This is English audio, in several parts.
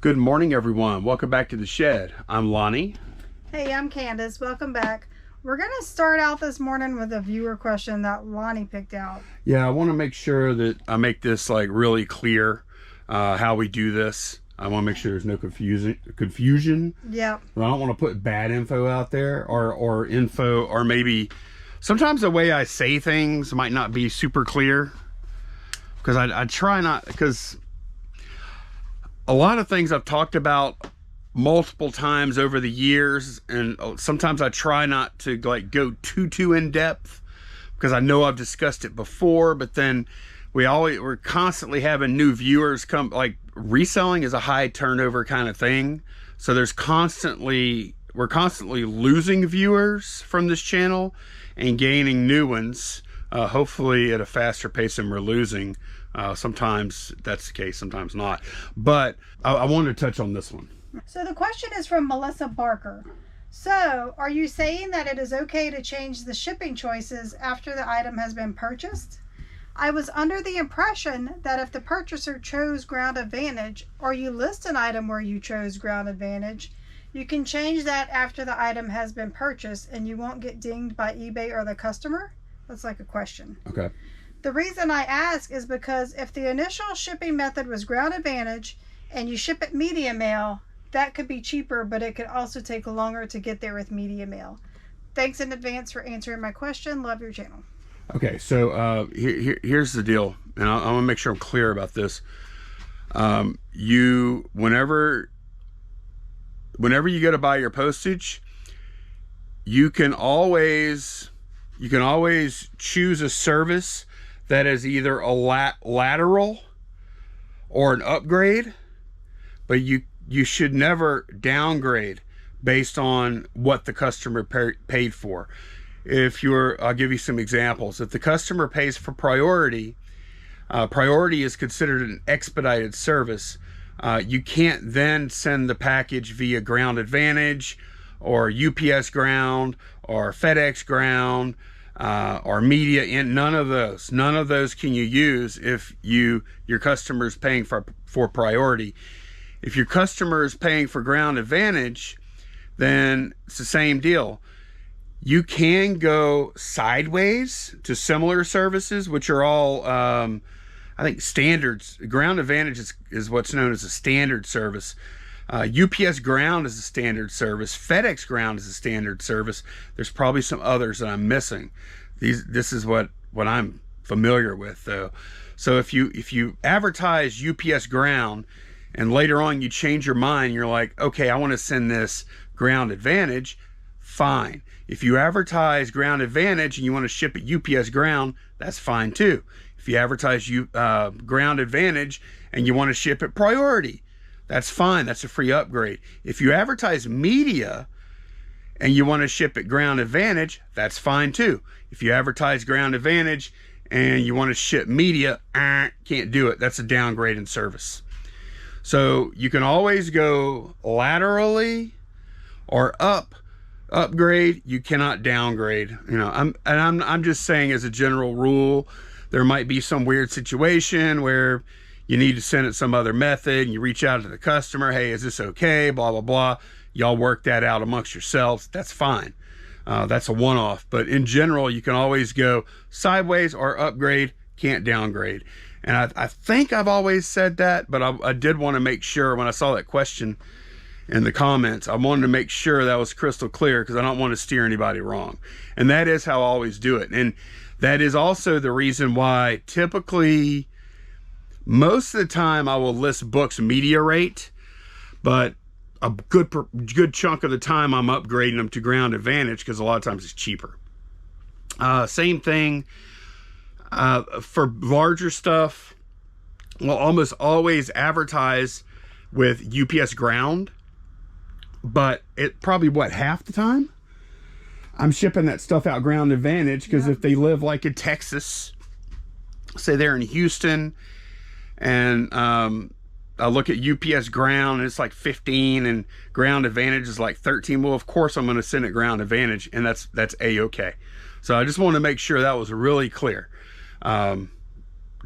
Good morning, everyone. Welcome back to the shed. I'm Lonnie. Hey, I'm Candace. Welcome back. We're going to start out this morning with a viewer question that Lonnie picked out. Yeah, I want to make sure that I make this like really clear how we do this. I want to make sure there's no confusion. Yep. I don't want to put bad info out there or info, or maybe sometimes the way I say things might not be super clear, because I try not, because a lot of things I've talked about multiple times over the years, and sometimes I try not to like go too in depth because I know I've discussed it before, but then we're constantly having new viewers come. Like, reselling is a high turnover kind of thing, so we're constantly losing viewers from this channel and gaining new ones, hopefully at a faster pace than we're losing. Sometimes that's the case, sometimes not. But I wanted to touch on this one. So the question is from Melissa Barker. So, are you saying that it is okay to change the shipping choices after the item has been purchased? I was under the impression that if the purchaser chose Ground Advantage, or you list an item where you chose Ground Advantage, you can change that after the item has been purchased and you won't get dinged by eBay or the customer? That's like a question. Okay. The reason I ask is because if the initial shipping method was Ground Advantage and you ship it media mail, that could be cheaper, but it could also take longer to get there with media mail. Thanks in advance for answering my question. Love your channel. Okay, so here's the deal, and I want to make sure I'm clear about this. Whenever you go to buy your postage, you can always choose a service that is either a lateral or an upgrade, but you should never downgrade based on what the customer paid for. I'll give you some examples. If the customer pays for priority, priority is considered an expedited service. You can't then send the package via Ground Advantage or UPS Ground or FedEx Ground or media in. None of those can you use if your customer is paying for priority. If your customer is paying for Ground Advantage, then it's the same deal. You can go sideways to similar services, which are all I think standards. Ground Advantage is what's known as a standard service. UPS Ground is a standard service. FedEx Ground is a standard service. There's probably some others that I'm missing. This is what I'm familiar with, though. So if you advertise UPS Ground and later on you change your mind, you're like, okay, I want to send this Ground Advantage, fine. If you advertise Ground Advantage and you want to ship it UPS Ground, that's fine too. If you advertise Ground Advantage and you want to ship it priority, that's fine. That's a free upgrade. If you advertise media and you want to ship it Ground Advantage, that's fine too. If you advertise Ground Advantage and you want to ship media, can't do it. That's a downgrade in service. So you can always go laterally or upgrade. You cannot downgrade. You know, I'm just saying, as a general rule, there might be some weird situation where you need to send it some other method and you reach out to the customer, hey, is this okay, blah blah blah. Y'all work that out amongst yourselves. That's fine. That's a one-off. But in general, you can always go sideways or upgrade, can't downgrade. And I think I've always said that, but I did want to make sure when I saw that question in the comments, I wanted to make sure that was crystal clear, because I don't want to steer anybody wrong. And that is how I always do it. And that is also the reason why typically most of the time I will list books media rate, but a good chunk of the time I'm upgrading them to Ground Advantage because a lot of times it's cheaper. Same thing for larger stuff. We'll almost always advertise with UPS Ground, but it probably half the time I'm shipping that stuff out Ground Advantage, because if they live like in Texas, say they're in Houston, and I look at UPS Ground and it's like 15 and Ground Advantage is like 13, well, of course I'm going to send it Ground Advantage, and that's a-okay. So I just want to make sure that was really clear.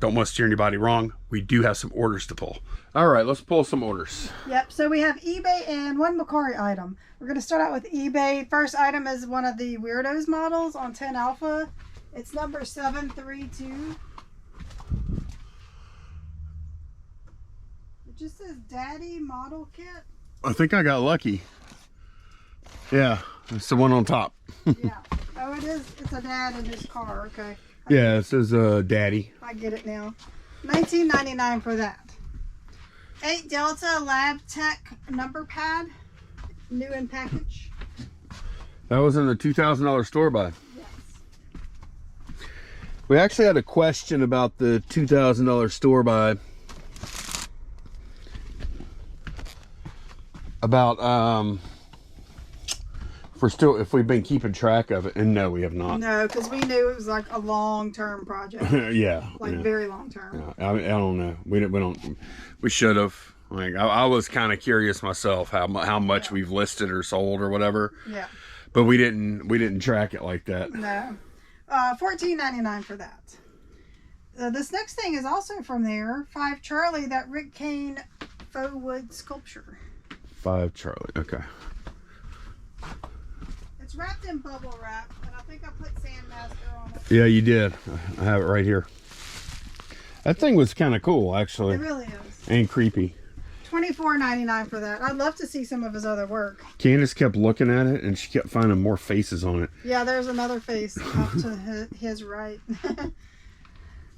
don't want to steer anybody wrong. We do have some orders to pull. All right, let's pull some orders. Yep, so we have eBay and one Macari item. We're going to start out with eBay. First item is one of the Weirdos models on 10 Alpha. It's number 732. It just says Daddy Model Kit. I think I got lucky. Yeah, it's the one on top. Yeah. Oh, it is. It's a dad in his car. Okay. Yeah, it says Daddy. I get it now. $19.99 for that. 8 Delta Lab Tech number pad. New in package. That was in the $2,000 store buy. Yes. We actually had a question about the $2,000 store buy. About if we've been keeping track of it, and no, we have not. No, because we knew it was like a long-term project. Yeah, Like very long-term. Yeah, I don't know. We should have. Like I was kind of curious myself how much we've listed or sold or whatever. Yeah. But we didn't track it like that. No. $14.99 for that. This next thing is also from there. 5 Charlie, that Rick Kane faux wood sculpture. 5 Charlie. Okay. It's wrapped in bubble wrap, and I think I put sand master on it. Yeah, you did. I have it right here. That thing was kind of cool, actually. It really is. And creepy. $24.99 for that. I'd love to see some of his other work. Candace kept looking at it, and she kept finding more faces on it. Yeah, there's another face up to his right.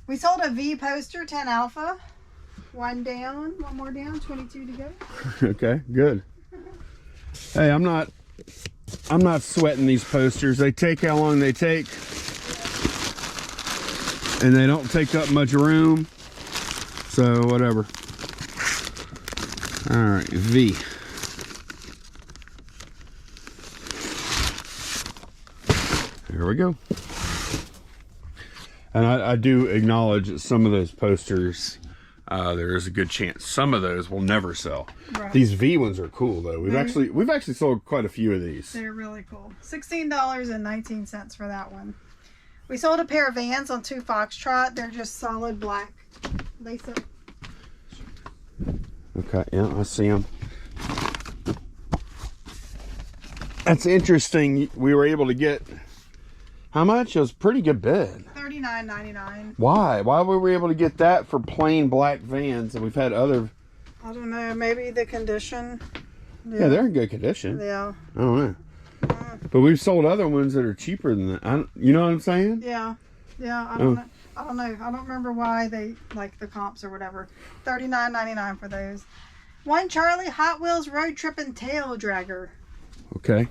We sold a V poster, 10 Alpha. One down, one more down, 22 to go. Okay, good. Hey, I'm not sweating these posters. They take how long they take. And they don't take up much room. So, whatever. All right, V. Here we go. And I do acknowledge that some of those posters, there is a good chance some of those will never sell. Right. These V ones are cool though. We've actually sold quite a few of these. They're really cool. $16.19 for that one. We sold a pair of Vans on 2 Foxtrot. They're just solid black lace up. Okay, yeah, I see them. That's interesting. We were able to get how much? It was a pretty good bid. $39.99. Why? Why were we able to get that for plain black Vans? And we've had other. I don't know. Maybe the condition. Yeah, they're in good condition. Yeah. I don't know. But we've sold other ones that are cheaper than that. You know what I'm saying? Yeah. Yeah. I don't know. I don't know. I don't remember why they like the comps or whatever. $39.99 for those. 1 Charlie Hot Wheels Road Trippin' Tail Dragger. Okay.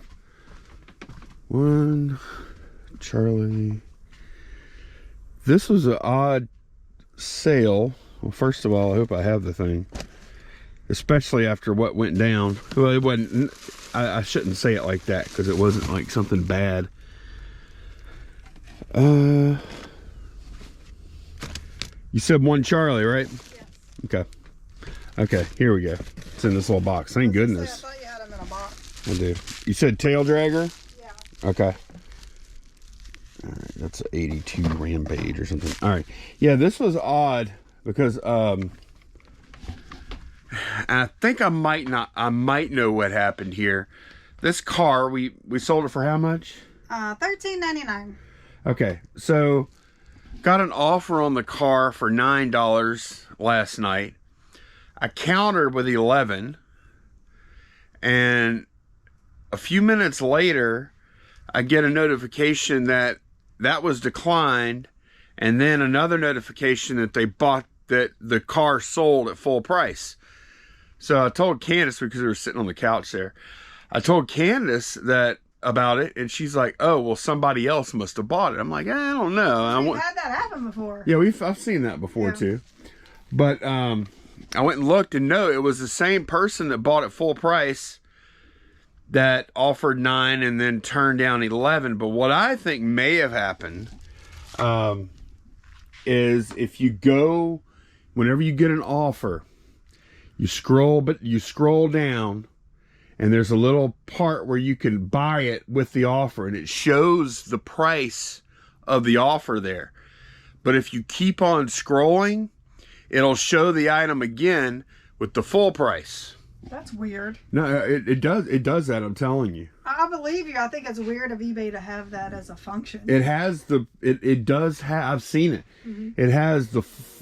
1 Charlie. This was an odd sale. Well, first of all, I hope I have the thing. Especially after what went down. Well, it wasn't. I shouldn't say it like that because it wasn't like something bad. You said 1 Charlie, right? Yes. Okay. Okay, here we go. It's in this little box. Thank goodness. I thought you had them in a box. I do. You said tail dragger? Yeah. Okay. All right, that's an 82 Rampage or something. All right. Yeah, this was odd because I think I might know what happened here. This car, we sold it for how much? $13.99. Okay, so got an offer on the car for $9 last night. I countered with 11, and a few minutes later, I get a notification that was declined, and then another notification that that the car sold at full price. So I told Candace, because we were sitting on the couch there, I told Candace about it, and she's like, "Oh, well, somebody else must have bought it." I'm like, I don't know. We've had that happen before. Yeah, I've seen that before too. But I went and looked, and no, it was the same person that bought it full price that offered 9 and then turned down 11. But what I think may have happened is if you go, whenever you get an offer, you scroll down, and there's a little part where you can buy it with the offer, and it shows the price of the offer there. but if you keep on scrolling, it'll show the item again with the full price. That's weird. No, it does that, I'm telling you. I believe you. I think it's weird of eBay to have that as a function. It has it does have, I've seen it. It has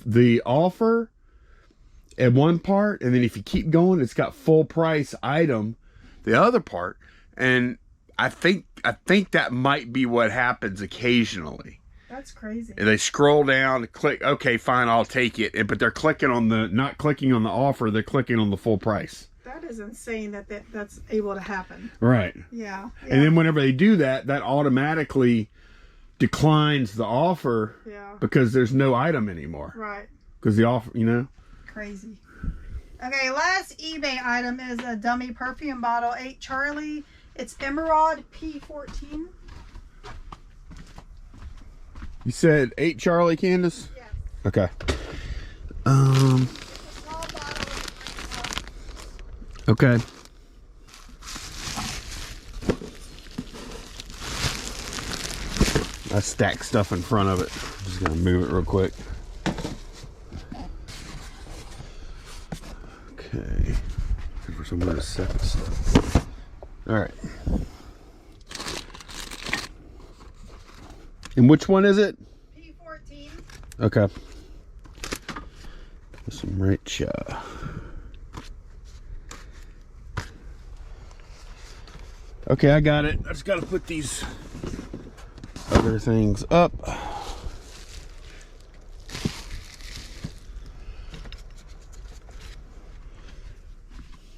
the offer at one part, and then if you keep going, it's got full price item the other part. And I think that might be what happens occasionally. That's crazy. And they scroll down, click, okay, fine, I'll take it. But they're clicking on not clicking on the offer, they're clicking on the full price. That is insane that's able to happen. Right. Yeah. And then whenever they do that, that automatically declines the offer because there's no item anymore. Right. Because the offer, Crazy. Okay, last eBay item is a dummy perfume bottle, 8 Charlie. It's Emerald P14. You said 8 Charlie, Candace? Yes. Okay. Okay. I stacked stuff in front of it. I'm just gonna move it real quick. Okay. Looking for somewhere to set this stuff. All right. And which one is it? P14. Okay. Some rich. Okay, I got it. I just got to put these other things up.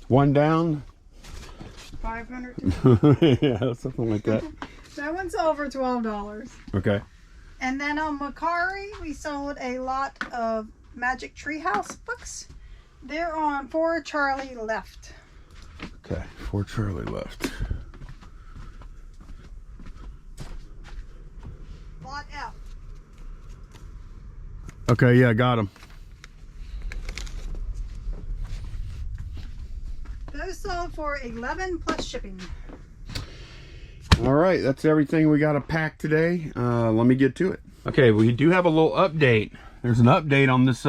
One down. 500. Yeah, something like that. That one sold for $12. Okay. And then on Macari, we sold a lot of Magic Treehouse books. They're on 4 Charlie left. Okay, 4 Charlie left. Lot F. Okay, yeah, got them. Those sold for $11 plus shipping. All right, that's everything we got to pack today. Let me get to it. Okay, we do have a little update. There's an update on this.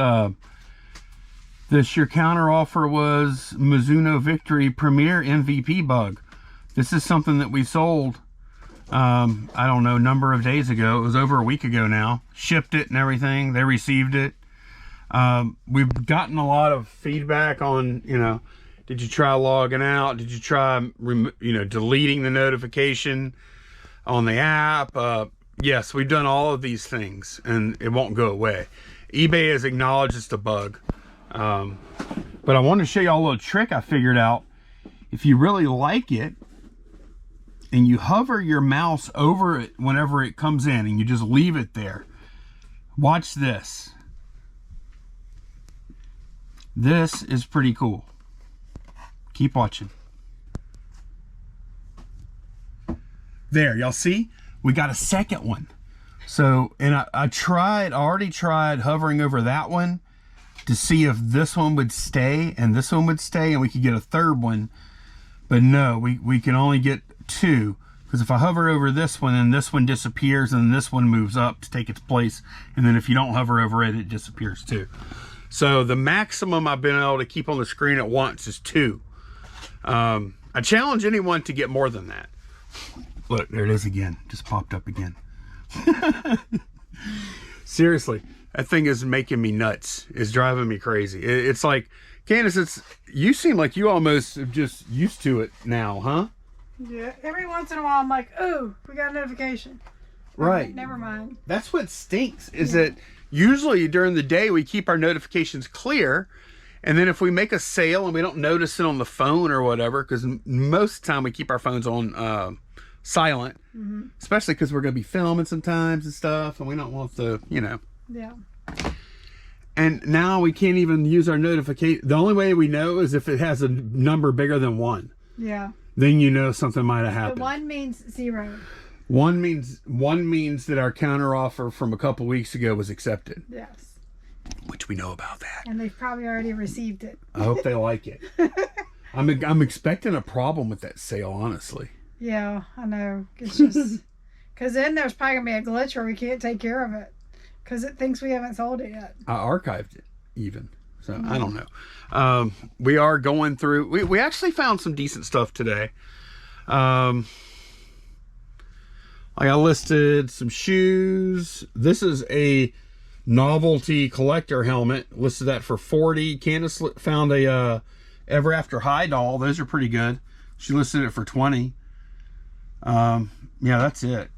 This your counter offer was Mizuno Victory Premier MVP bug. This is something that we sold, I don't know, number of days ago. It was over a week ago now. Shipped it and everything. They received it. We've gotten a lot of feedback on, did you try logging out? Did you try, deleting the notification on the app? Yes, we've done all of these things and it won't go away. eBay has acknowledged it's a bug. But I wanted to show you all a little trick I figured out. If you really like it and you hover your mouse over it whenever it comes in and you just leave it there, watch this. This is pretty cool. Keep watching. There, y'all see? We got a second one. So, and I already tried hovering over that one to see if this one would stay and this one would stay and we could get a third one. But no, we can only get 2. Because if I hover over this one, then this one disappears and this one moves up to take its place. And then if you don't hover over it, it disappears too. So the maximum I've been able to keep on the screen at once is 2. I challenge anyone to get more than that. Look, there it is again. Just popped up again. Seriously, that thing is making me nuts. It's driving me crazy. It's like, Candace, you seem like you almost are just used to it now, huh? Yeah, every once in a while I'm like, oh, we got a notification. Right. Okay, never mind. That's what stinks, is that usually during the day we keep our notifications clear, and then if we make a sale and we don't notice it on the phone or whatever, because most of the time we keep our phones on silent, especially because we're going to be filming sometimes and stuff, and we don't want the, Yeah. And now we can't even use our notification. The only way we know is if it has a number bigger than 1. Yeah. Then you know something might have The happened. 1 means 0. One means that our counter offer from a couple weeks ago was accepted. Yes. Which we know about that. And they've probably already received it. I hope they like it. I'm expecting a problem with that sale, honestly. Yeah, I know. It's just because then there's probably gonna be a glitch where we can't take care of it. Because it thinks we haven't sold it yet. I archived it even. So I don't know. We are going through, we actually found some decent stuff today. Like I listed some shoes. This is a novelty collector helmet. Listed that for 40. Candace found a Ever After High doll. Those are pretty good. She listed it for 20. Yeah, that's it.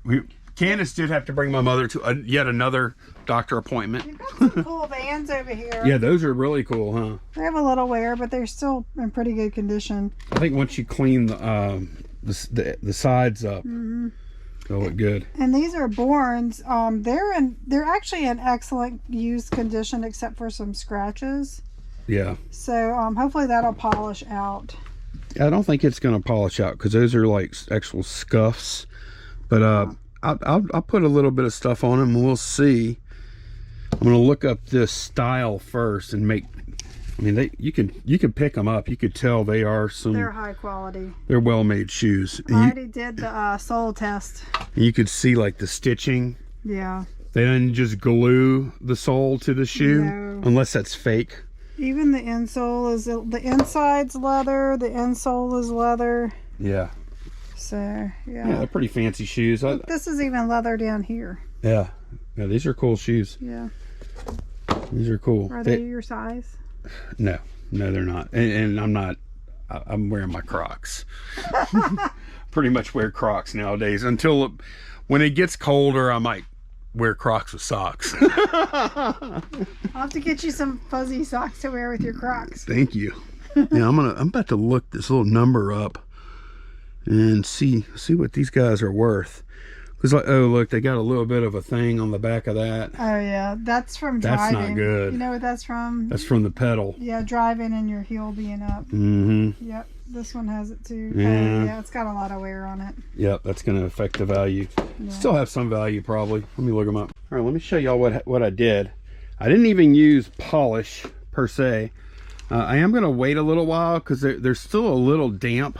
Candace did have to bring my mother to yet another doctor appointment. You've got some cool Vans over here. Yeah, those are really cool, huh? They have a little wear, but they're still in pretty good condition. I think once you clean the sides up, they'll look good. And these are Borns. They're actually in excellent used condition, except for some scratches. Yeah. So hopefully that'll polish out. I don't think it's going to polish out because those are like actual scuffs. But I'll put a little bit of stuff on them and we'll see. I'm going to look up this style first and make. I mean, you can pick them up. You could tell they are They're high quality. They're well-made shoes. I already did the sole test. You could see like the stitching. Yeah. They didn't just glue the sole to the shoe, No. unless that's fake. Even the insole is the inside's leather. The insole is leather. Yeah. So Yeah, they're pretty fancy shoes. Look, this is even leather down here. Yeah, these are cool shoes. Yeah. These are cool. Are they your size? No, they're not. And I'm not. I'm wearing my Crocs. Pretty much wear Crocs nowadays until when it gets colder. I might wear Crocs with socks. I'll have to get you some fuzzy socks to wear with your Crocs. Thank you. Yeah, I'm about to look this little number up and see what these guys are worth. Because like, oh look, they got a little bit of a thing on the back of that. Oh yeah, that's from driving. That's not good. You know what that's from? That's from the pedal. Yeah, driving and your heel being up. Mm-hmm. Yep, this one has it too. Yeah. Yeah, it's got a lot of wear on it. Yep, that's going to affect the value. Yeah. Still have some value probably. Let me look them up. All right, let me show y'all what I did. I didn't even use polish per se. I am going to wait a little while because they're still a little damp.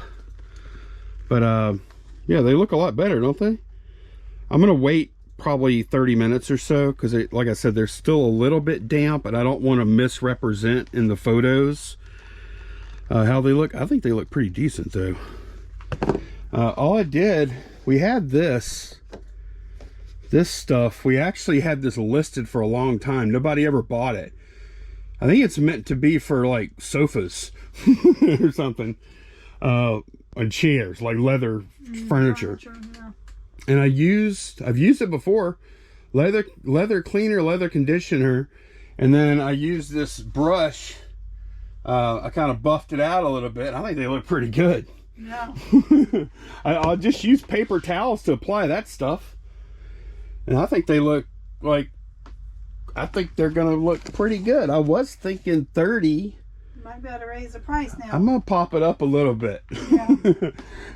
But yeah, they look a lot better, don't they? I'm going to wait probably 30 minutes or so because, like I said, they're still a little bit damp, and I don't want to misrepresent in the photos how they look. I think they look pretty decent, though. All I did, we had this stuff. We actually had this listed for a long time. Nobody ever bought it. I think it's meant to be for, like, sofas or something. And chairs, like leather furniture. Yeah. And I've used it before. Leather cleaner, leather conditioner, and then I used this brush. I kind of buffed it out a little bit. I think they look pretty good. Yeah. I'll just use paper towels to apply that stuff, and I think they look like. I think they're gonna look pretty good. I was thinking 30. Might be able to raise the price now. I'm gonna pop it up a little bit. Yeah.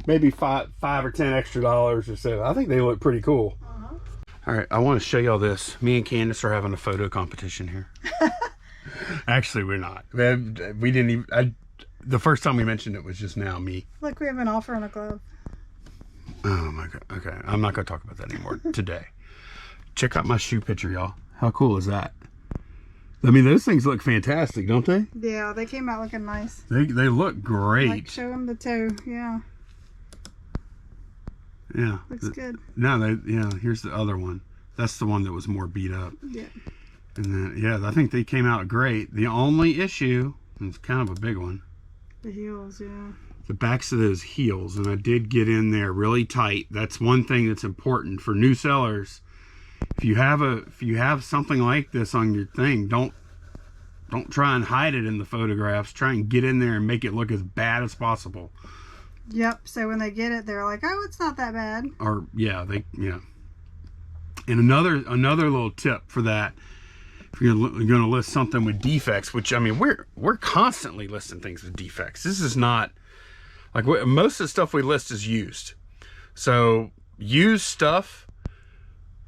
Maybe five or 10 extra dollars or so. I think they look pretty cool. All right, I want to show y'all this. Me and Candace are having a photo competition here. Actually, we're not. We didn't even. The first time we mentioned it was just now. Me. Look, we have an offer on a glove. Oh my god. Okay, I'm not gonna talk about that anymore today. Check out my shoe picture, y'all. How cool is that? I mean, those things look fantastic, don't they? Yeah, they came out looking nice. They look great. Like, show them the toe. Yeah. Yeah. Looks good. No, here's the other one. That's the one that was more beat up. Yeah. And then, yeah, I think they came out great. The only issue, and it's kind of a big one, The heels, yeah. the backs of those heels. And I did get in there really tight. That's one thing that's important for new sellers. If you have something like this on your thing, don't try and hide it in the photographs. Try and get in there and make it look as bad as possible. Yep. So when they get it, they're like, "Oh, it's not that bad." Or yeah. And another little tip for that, if you're going to list something with defects, which I mean we're constantly listing things with defects. This is not like most of the stuff we list is used. So used stuff.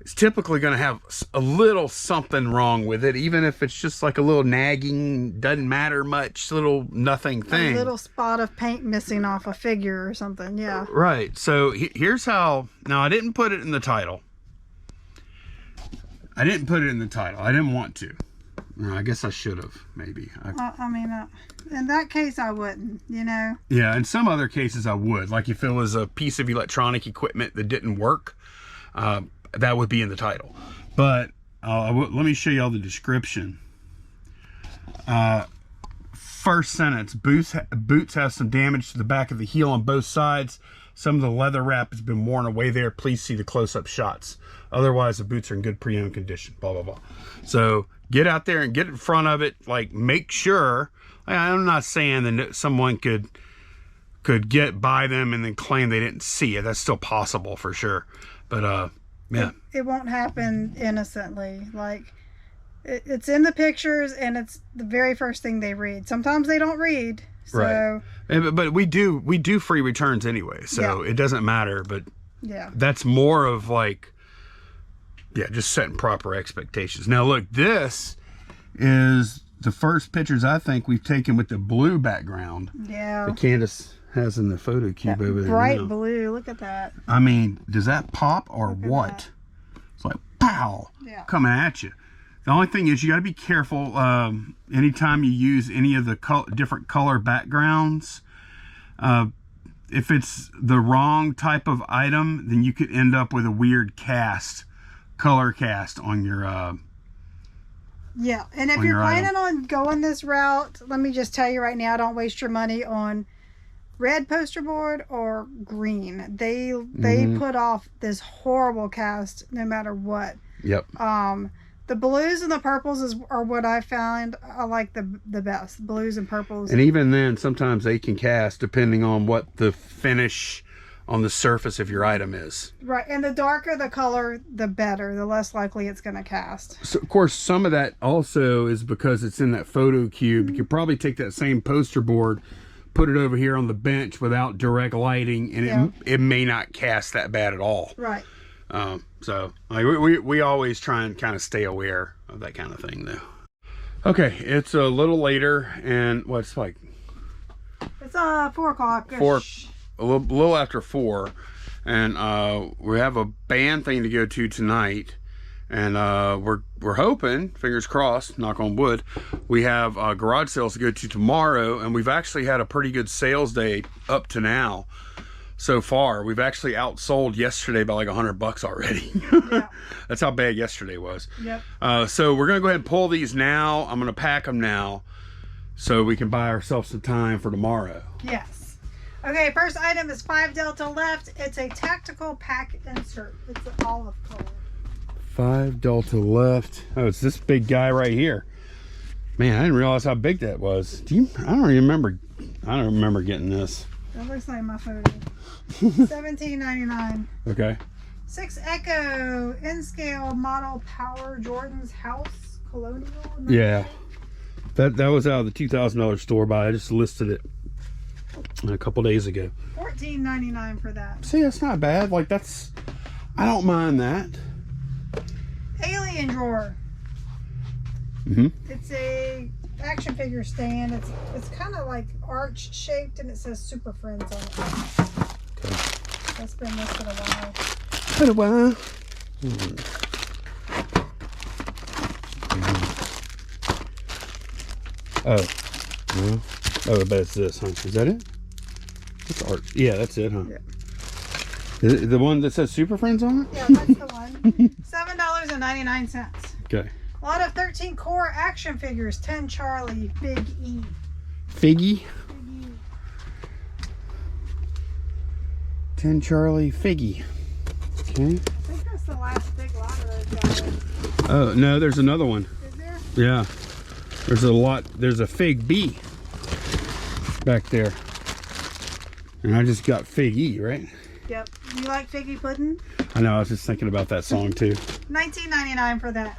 It's typically going to have a little something wrong with it, even if it's just like a little nagging, doesn't matter much, little nothing thing. A little spot of paint missing off a figure or something, yeah. Right. So here's how. Now I didn't put it in the title. I didn't put it in the title. I didn't want to. No, I guess I should have, maybe. I mean, in that case, I wouldn't, you know? Yeah, in some other cases I would. Like if it was a piece of electronic equipment that didn't work, that would be in the title. But let me show you all the description. First sentence, boots have some damage to the back of the heel on both sides. Some of the leather wrap has been worn away there. Please see the close-up shots. Otherwise, the boots are in good pre-owned condition, blah, blah, blah. So get out there and get in front of it. Like, make sure. I'm not saying that someone could get by them and then claim they didn't see it. That's still possible for sure. But, yeah. It won't happen innocently. Like, it's in the pictures and it's the very first thing they read. Sometimes they don't read. So, right. But we do free returns anyway, so yeah. It doesn't matter. But yeah, that's more of like, yeah, just setting proper expectations. Now look, this is the first pictures I think we've taken with the blue background. Yeah. That Candace has in the photo cube over there. Bright blue. Look at that. I mean, does that pop or what? It's like pow, coming at you. The only thing is you got to be careful anytime you use any of the different color backgrounds. If it's the wrong type of item, then you could end up with a weird color cast on your yeah. And if you're planning on going this route, let me just tell you right now, don't waste your money on red poster board or green. They put off this horrible cast no matter what. Yep. The blues and the purples are what I found I like the best. Blues and purples. And even then, sometimes they can cast depending on what the finish on the surface of your item is. Right, and the darker the color, the better. The less likely it's going to cast. So, of course, some of that also is because it's in that photo cube. You could probably take that same poster board, put it over here on the bench without direct lighting, and it may not cast that bad at all. Right. So like, we always try and kind of stay aware of that kind of thing though. Okay, it's a little later, and what's like? It's 4 o'clock. A little after 4, and we have a band thing to go to tonight, and we're hoping, fingers crossed, knock on wood, we have garage sales to go to tomorrow, and we've actually had a pretty good sales day up to now. So far, we've actually outsold yesterday by like $100 already. Yeah. That's how bad yesterday was. Yep. So we're gonna go ahead and pull these now. I'm gonna pack them now so we can buy ourselves some time for tomorrow. Yes. Okay, first item is 5 Delta left. It's a tactical pack insert. It's an olive color. 5 Delta left. Oh, it's this big guy right here. Man, I didn't realize how big that was. I don't remember getting this. That looks like my photo. $17.99. Okay. 6 Echo N-scale model Power Jordan's House Colonial. Yeah. That was out of the $2,000 store buy. I just listed it a couple days ago. $14.99 for that. See, that's not bad. Like I don't mind that. Alien drawer. It's a action figure stand. It's kind of like arch shaped, and it says Super Friends on it. Okay. That's been listed a while. Oh. No. Oh, I bet it's this, huh? Is that it? That's arch. Yeah, that's it, huh? Yeah. The one that says Super Friends on it? Yeah, that's the one. $7.99. Okay. A lot of 13 core action figures. 10 Charlie, Big E. Figgy? 10 Charlie, Figgy. Okay. I think that's the last big lot of those guys. Oh, no, there's another one. Is there? Yeah. There's a Fig B back there. And I just got Fig E, right? Yep. You like Figgy Pudding? I know, I was just thinking about that song too. $19.99 for that.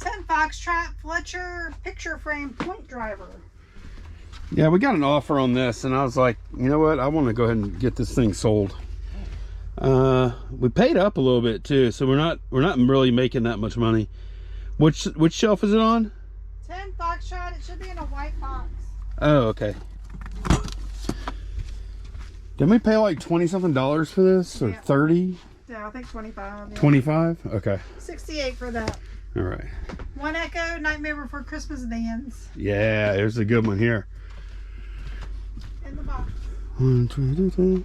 10 Foxtrot Fletcher picture frame point driver. Yeah, we got an offer on this, and I was like, you know what? I want to go ahead and get this thing sold. We paid up a little bit too, so we're not really making that much money. Which shelf is it on? 10 Foxtrot. It should be in a white box. Oh, okay. Didn't we pay like $20-something for this, or 30? Yeah, I think 25. Yeah. 25? Okay. 68 for that. All right. One Echo, Nightmare Before Christmas Vans. Yeah, there's a good one here. In the box. 1, 2, 3.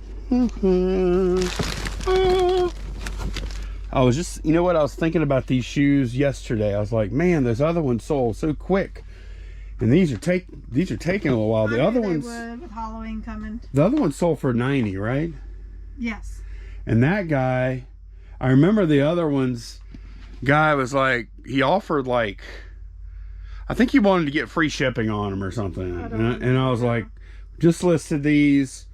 I was just, you know what, I was thinking about these shoes yesterday. I was like, man, those other ones sold so quick, and these are taking a little while. The other ones, would, with Halloween coming. the other ones sold for 90, right? Yes. And that guy, I remember the other ones. Guy was like, he offered like, I think he wanted to get free shipping on them or something, and I was like, just listed these.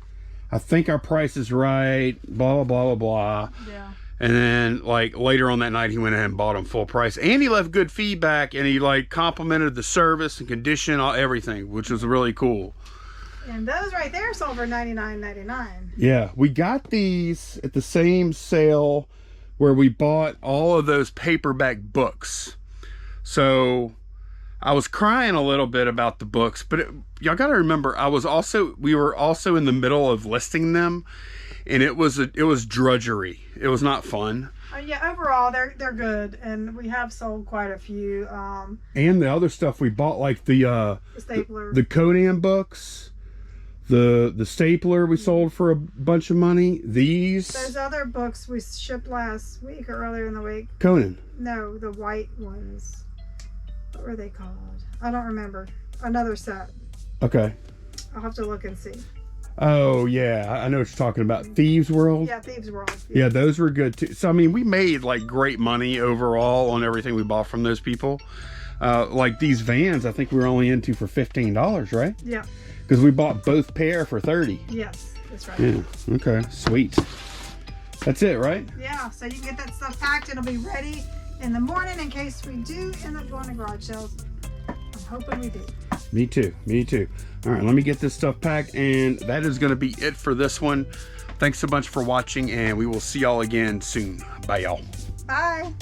I think our price is right. Blah blah blah blah blah. Yeah. And then like later on that night, he went ahead and bought them full price, and he left good feedback, and he like complimented the service and condition, everything, which was really cool. And those right there sold for $99.99. Yeah, we got these at the same sale where we bought all of those paperback books. So I was crying a little bit about the books, but y'all got to remember, we were also in the middle of listing them, and it was drudgery. It was not fun. Yeah, overall they're good, and we have sold quite a few. And the other stuff we bought, like the stapler, the Conan books, the stapler, we sold for a bunch of money. Those other books we shipped last week or earlier in the week. Conan. No, the white ones. What were they called? I don't remember. Another set. Okay. I'll have to look and see. Oh yeah, I know what you're talking about. Thieves World. Yeah, Thieves World. Yeah, those were good too. So I mean, we made like great money overall on everything we bought from those people. Like these Vans, I think we were only into for $15, right? Yeah. Because we bought both pair for $30. Yes, that's right. Yeah. Okay. Sweet. That's it, right? Yeah. So you can get that stuff packed. It'll be ready in the morning in case we do end up going to garage sales. I'm hoping we do. Me too. Me too. All right, let me get this stuff packed, and that is going to be it for this one. Thanks so much for watching, and we will see y'all again soon. Bye, y'all. Bye.